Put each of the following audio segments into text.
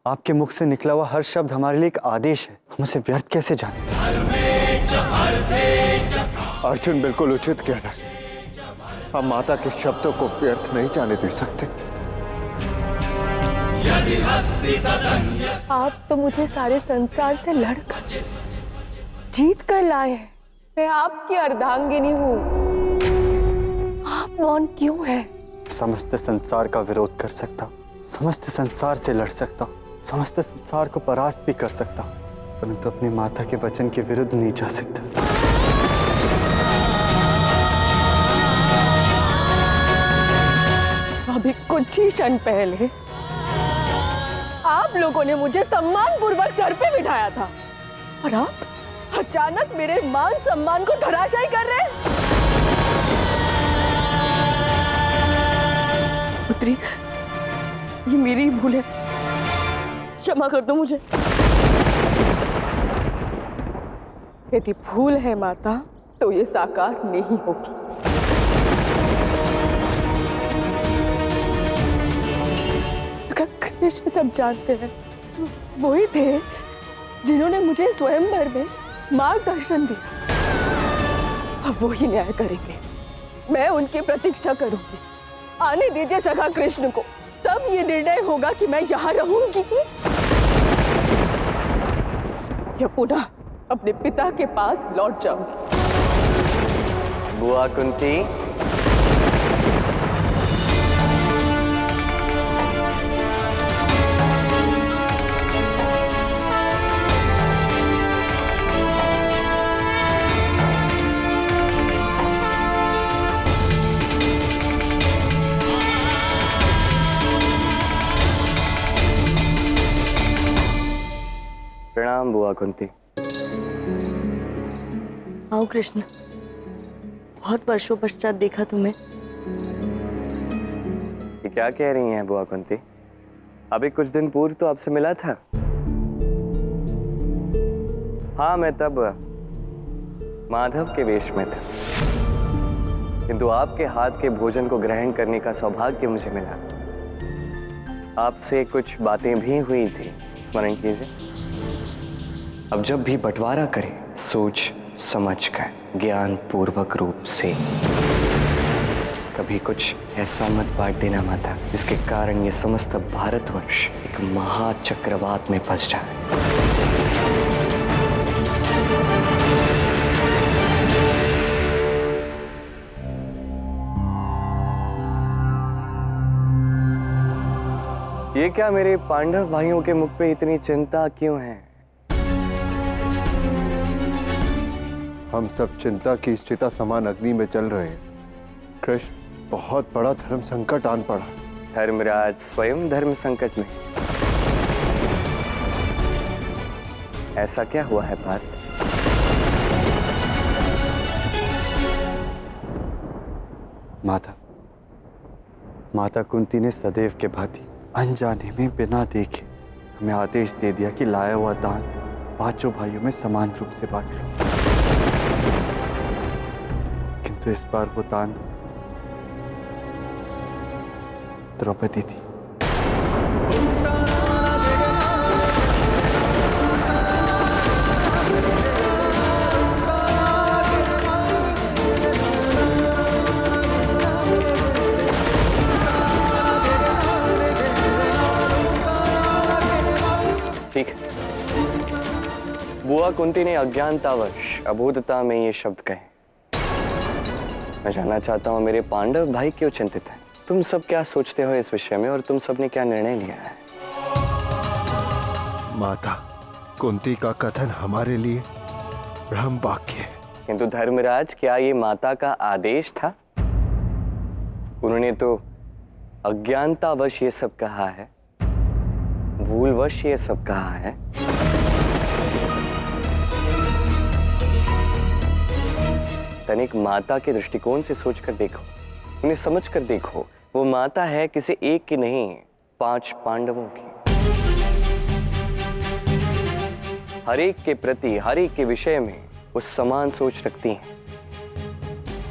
आपके मुख से निकला हुआ हर शब्द हमारे लिए एक आदेश है। हम उसे व्यर्थ कैसे जाने? अर्जुन बिल्कुल उचित कह रहा है। हम माता के शब्दों को व्यर्थ नहीं जाने दे सकते। आप तो मुझे सारे संसार से लड़कर जीत कर लाए हैं। मैं आपकी अर्धांगिनी हूँ। आप मौन क्यों है? समस्त संसार का विरोध कर सकता, समस्त संसार से लड़ सकता, समस्त संसार को परास्त भी कर सकता, परंतु अपनी माता के वचन के विरुद्ध नहीं जा सकता। अभी कुछ ही क्षण पहले आप लोगों ने मुझे सम्मान पूर्वक सर पे बिठाया था और आप अचानक मेरे मान सम्मान को धराशायी कर रहे हैं। पुत्री, ये मेरी भूल है, क्षमा कर दो मुझे। यदि भूल है माता तो ये साकार नहीं होगी। कृष्ण सब जानते हैं, वही थे जिन्होंने मुझे स्वयंवर में मार्गदर्शन दिया। अब वही न्याय करेंगे। मैं उनकी प्रतीक्षा करूंगी। आने दीजिए सखा कृष्ण को, तब ये निर्णय होगा कि मैं यहाँ रहूंगी या पुनः अपने पिता के पास लौट जाऊंगी। बुआ कुंती, प्रणाम बुआ कुंती। आओ कृष्ण, बहुत वर्षों पश्चात देखा तुम्हें। ये क्या कह रही हैं बुआ कुंती? अभी कुछ दिन पूर्व तो आपसे मिला था। हाँ, मैं तब माधव के वेश में था, किंतु आपके हाथ के भोजन को ग्रहण करने का सौभाग्य मुझे मिला। आपसे कुछ बातें भी हुई थी, स्मरण कीजिए। अब जब भी बंटवारा करें, सोच समझ कर ज्ञान पूर्वक रूप से। कभी कुछ ऐसा मत बांट देना माता जिसके कारण ये समस्त भारतवर्ष एक महाचक्रवात में फंस जाए। ये क्या मेरे पांडव भाइयों के मुख पे इतनी चिंता क्यों है? हम सब चिंता की इस चिता समान अग्नि में चल रहे हैं। कृष्ण, बहुत बड़ा धर्म संकट आन पड़ा। धर्मराज स्वयं धर्म संकट में। ऐसा क्या हुआ है पार्थ? माता कुंती ने सदैव के भांति अनजाने में बिना देखे हमें आदेश दे दिया कि लाया हुआ दान पांचों भाइयों में समान रूप से बांट लो। किंतु इस बार वो दान द्रौपदी थी। ठीक है, बुआ कुंती ने अज्ञानतावश अबोधता में ये शब्द कहे। मैं जानना चाहता हूं मेरे पांडव भाई क्यों चिंतित हैं? तुम सब क्या सोचते हो इस विषय में और तुम सब ने क्या निर्णय लिया है? माता कुंती का कथन हमारे लिए ब्रह्म वाक्य है। किंतु धर्मराज, क्या ये माता का आदेश था? उन्होंने तो अज्ञानतावश ये सब कहा है, भूलवश ये सब कहा है। तनिक माता के दृष्टिकोण से सोचकर देखो, उन्हें समझकर देखो। वो माता है किसी एक की नहीं, 5 पांडवों की। हर एक के प्रति, हर एक के विषय में वो समान सोच रखती हैं।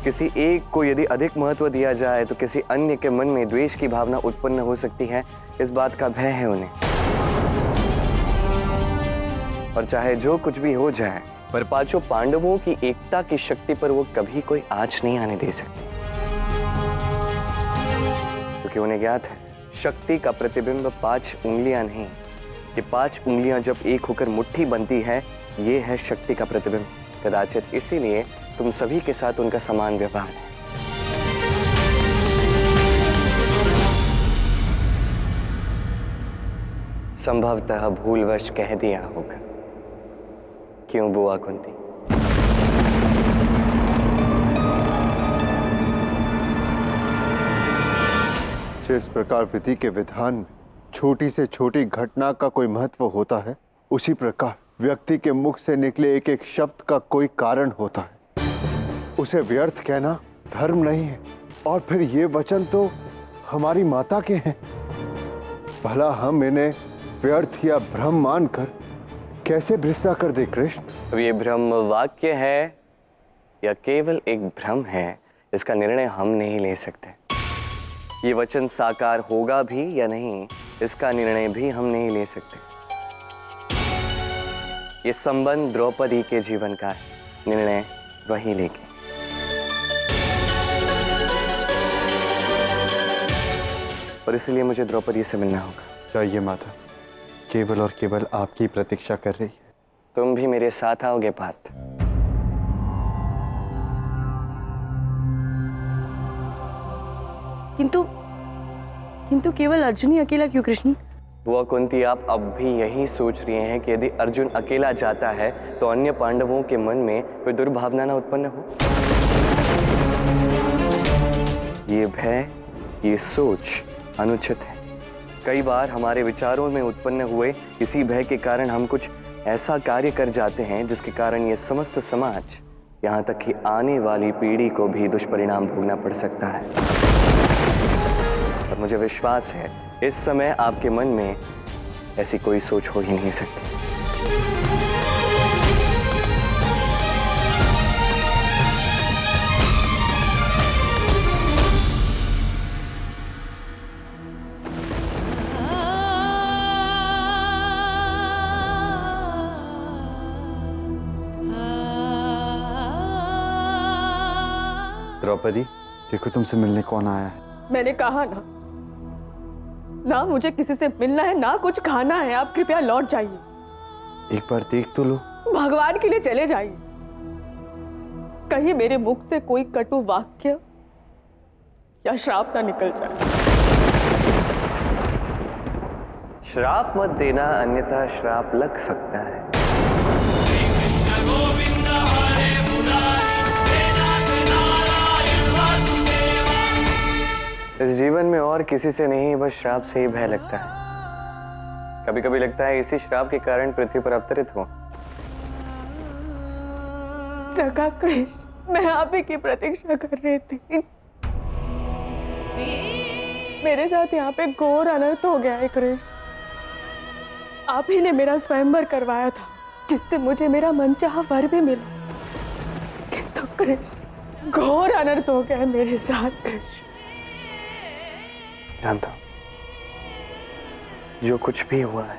किसी एक को यदि अधिक महत्व दिया जाए तो किसी अन्य के मन में द्वेष की भावना उत्पन्न हो सकती है। इस बात का भय है उन्हें। और चाहे जो कुछ भी हो जाए, पर पांचों पांडवों की एकता की शक्ति पर वो कभी कोई आंच नहीं आने दे सकते, क्योंकि उन्हें ज्ञात है शक्ति का प्रतिबिंब 5 उंगलियां नहीं, कि 5 उंगलियां जब एक होकर मुट्ठी बनती है, ये है शक्ति का प्रतिबिंब। कदाचित इसीलिए तुम सभी के साथ उनका समान व्यवहार है। संभवतः भूलवश कह दिया होगा। क्यों बुआ कुंती? जिस प्रकार विधि के विधान में छोटी से छोटी घटना का कोई महत्व होता है, उसी प्रकार व्यक्ति के मुख से निकले एक एक शब्द का कोई कारण होता है। उसे व्यर्थ कहना धर्म नहीं है, और फिर ये वचन तो हमारी माता के हैं। भला हम इन्हें व्यर्थ या भ्रम मानकर कैसे भ्रष्टा कर दे कृष्ण? अब ये भ्रम वाक्य है या केवल एक भ्रम है, इसका निर्णय हम नहीं ले सकते। ये वचन साकार होगा भी या नहीं, इसका निर्णय भी हम नहीं ले सकते। ये संबंध द्रौपदी के जीवन का है, निर्णय वही लेगी। और इसलिए मुझे द्रौपदी से मिलना होगा। चाहिए माता, केवल और केवल आपकी प्रतीक्षा कर रही है। तुम भी मेरे साथ आओगे पार्थ? किंतु केवल अर्जुन ही अकेला क्यों कृष्ण? बुआ कुंती, आप अब भी यही सोच रही हैं कि यदि अर्जुन अकेला जाता है तो अन्य पांडवों के मन में कोई दुर्भावना न उत्पन्न हो? ये भय, ये सोच अनुचित है। कई बार हमारे विचारों में उत्पन्न हुए इसी भय के कारण हम कुछ ऐसा कार्य कर जाते हैं जिसके कारण ये समस्त समाज, यहाँ तक कि आने वाली पीढ़ी को भी दुष्परिणाम भोगना पड़ सकता है। और मुझे विश्वास है इस समय आपके मन में ऐसी कोई सोच हो ही नहीं सकती। द्रौपदी, देखो तुमसे मिलने कौन आया है। मैंने कहा ना मुझे किसी से मिलना है, ना कुछ खाना है। आप कृपया लौट जाइए। एक बार देख तो लो। भगवान के लिए चले जाइए। कहीं मेरे मुख से कोई कटु वाक्य या श्राप ना निकल जाए। श्राप मत देना, अन्यथा श्राप लग सकता है। इस जीवन में और किसी से नहीं, बस श्राप से ही भय लगता है। कभी कभी लगता है इसी श्राप के कारण पृथ्वी पर अवतरित हो। सखा कृष्ण, मैं आप ही की प्रतीक्षा कर रही थी। मेरे साथ यहाँ पे घोर अनर्थ हो गया है कृष्ण। आप ही ने मेरा स्वयंवर करवाया था, जिससे मुझे मेरा मनचाहा वर भी मिला। किंतु कृष्ण, घोर अनर्थ हो गया है मेरे साथ कृष्ण। जानता हूं, जो कुछ भी हुआ है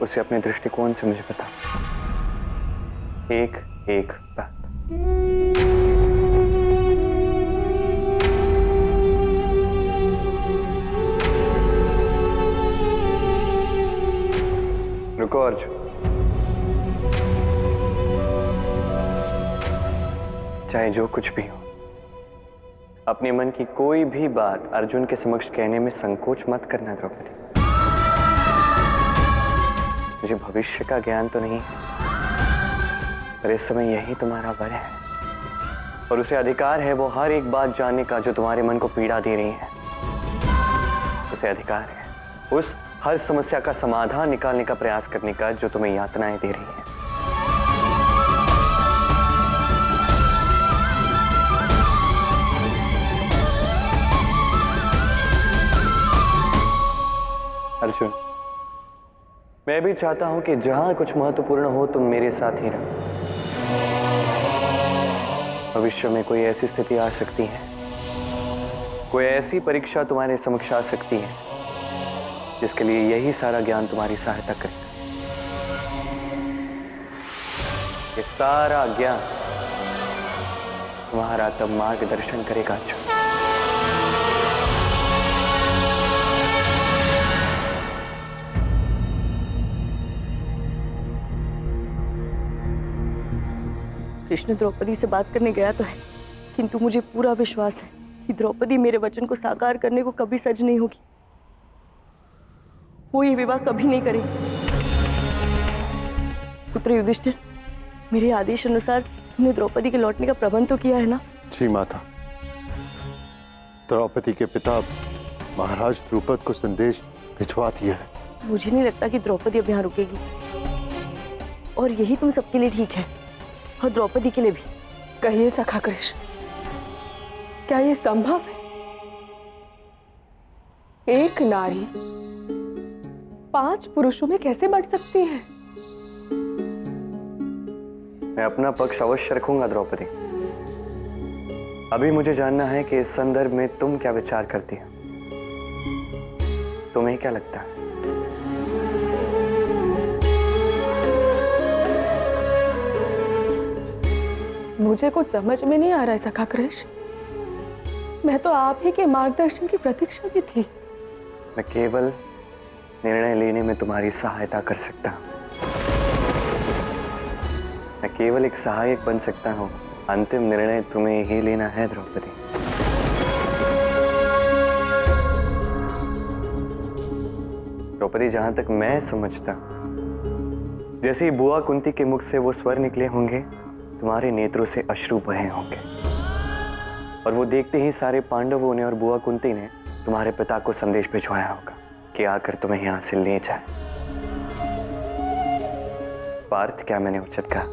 उसे अपने दृष्टिकोण से मुझे बता। एक एक बात। रुको अर्जुन, चाहे जो कुछ भी हो, अपने मन की कोई भी बात अर्जुन के समक्ष कहने में संकोच मत करना द्रौपदी। मुझे भविष्य का ज्ञान तो नहीं है, पर इस समय यही तुम्हारा वर है, और उसे अधिकार है वो हर एक बात जानने का जो तुम्हारे मन को पीड़ा दे रही है। उसे अधिकार है उस हर समस्या का समाधान निकालने का प्रयास करने का जो तुम्हें यातनाएं दे रही है। अर्जुन, मैं भी चाहता हूं कि जहां कुछ महत्वपूर्ण हो तुम मेरे साथ ही रहो। भविष्य में कोई ऐसी स्थिति आ सकती है, कोई ऐसी परीक्षा तुम्हारे समक्ष आ सकती है जिसके लिए यही सारा ज्ञान तुम्हारी सहायता करेगा। ये सारा ज्ञान तुम्हारा तब मार्गदर्शन करेगा अर्जुन। कृष्ण द्रौपदी से बात करने गया तो है, किंतु मुझे पूरा विश्वास है कि द्रौपदी मेरे वचन को साकार करने को कभी सज नहीं होगी। वो ये विवाह कभी नहीं करेगी। पुत्र युधिष्ठिर, मेरे आदेश अनुसार तुमने द्रौपदी के लौटने का प्रबंध तो किया है ना? जी माता। द्रौपदी के पिता महाराज द्रुपद को संदेश भिजवा दिया है। मुझे नहीं लगता कि द्रौपदी अब यहाँ रुकेगी, और यही तुम सबके लिए ठीक है, और द्रौपदी के लिए भी। कहिए सखा कृष्ण, क्या ये संभव है? एक नारी 5 पुरुषों में कैसे बढ़ सकती है? मैं अपना पक्ष अवश्य रखूंगा द्रौपदी। अभी मुझे जानना है कि इस संदर्भ में तुम क्या विचार करती हो। तुम्हें क्या लगता है? मुझे कुछ समझ में नहीं आ रहा है सखा कृष्ण। मैं तो आप ही के मार्गदर्शन की प्रतीक्षा में थी। मैं केवल निर्णय लेने में तुम्हारी सहायता कर सकता हूं। मैं केवल एक सहायक बन सकता हूं। अंतिम निर्णय तुम्हें ही लेना है द्रौपदी। द्रौपदी, जहां तक मैं समझता, जैसे ही बुआ कुंती के मुख से वो स्वर निकले होंगे, तुम्हारे नेत्रों से अश्रु बहे होंगे, और वो देखते ही सारे पांडवों ने और बुआ कुंती ने तुम्हारे पिता को संदेश भिजवाया होगा कि आकर तुम्हें यहां से ले जाए। पार्थ, क्या मैंने उचित कहा?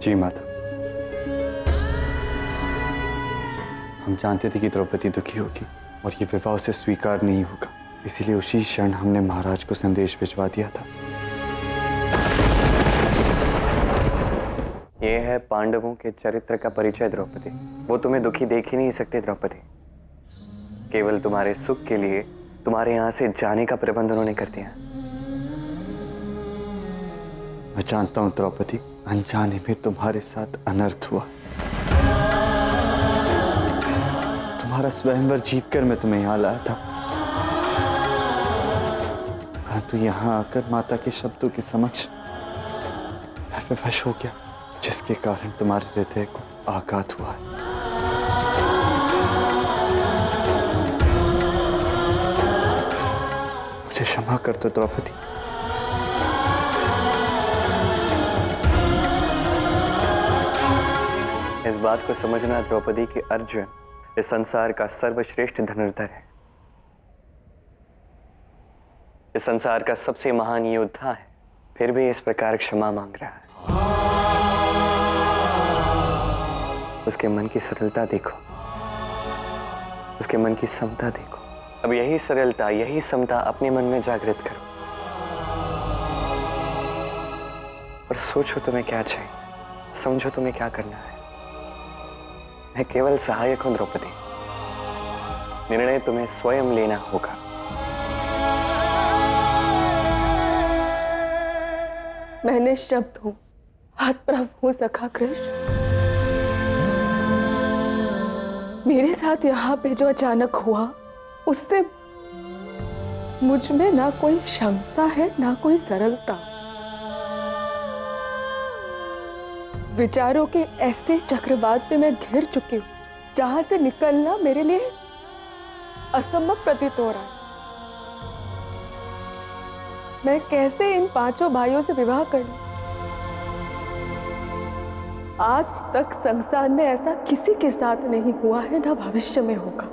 जी माता। हम जानते थे कि द्रौपदी दुखी होगी और ये विवाह उसे स्वीकार नहीं होगा, इसीलिए उसी क्षण हमने महाराज को संदेश भिजवा दिया था। ये है पांडवों के चरित्र का परिचय द्रौपदी। वो तुम्हें दुखी देख ही नहीं सकते द्रौपदी। केवल तुम्हारे सुख के लिए तुम्हारे यहां से जाने का प्रबंध उन्होंने कर दिया। मैं जानता हूं द्रौपदी, अनजाने में तुम्हारे साथ अनर्थ हुआ। तुम्हारा स्वयंवर जीतकर मैं तुम्हें यहां लाया था, परंतु यहां आकर माता के शब्दों के समक्ष मैं विवश हो गया, जिसके कारण तुम्हारे हृदय को आघात हुआ है। मुझे क्षमा कर दो द्रौपदी। इस बात को समझना द्रौपदी कि अर्जुन इस संसार का सर्वश्रेष्ठ धनुर्धर है, इस संसार का सबसे महान योद्धा है, फिर भी इस प्रकार क्षमा मांग रहा है। उसके मन की सरलता देखो, उसके मन की समता देखो। अब यही सरलता, यही समता अपने मन में जागृत करो और सोचो तुम्हें क्या चाहिए, समझो तुम्हें क्या करना है। मैं केवल सहायक हूं द्रौपदी, निर्णय तुम्हें स्वयं लेना होगा। मैं निःशब्द हूं, हतप्रभ हूं सखा कृष्ण। मेरे साथ यहाँ पे जो अचानक हुआ, उससे मुझ में ना कोई क्षमता है ना कोई सरलता। विचारों के ऐसे चक्रवात में मैं घिर चुकी हूं, जहां से निकलना मेरे लिए असंभव प्रतीत हो रहा है। मैं कैसे इन 5 भाइयों से विवाह कर लूं? आज तक संसार में ऐसा किसी के साथ नहीं हुआ है, ना भविष्य में होगा।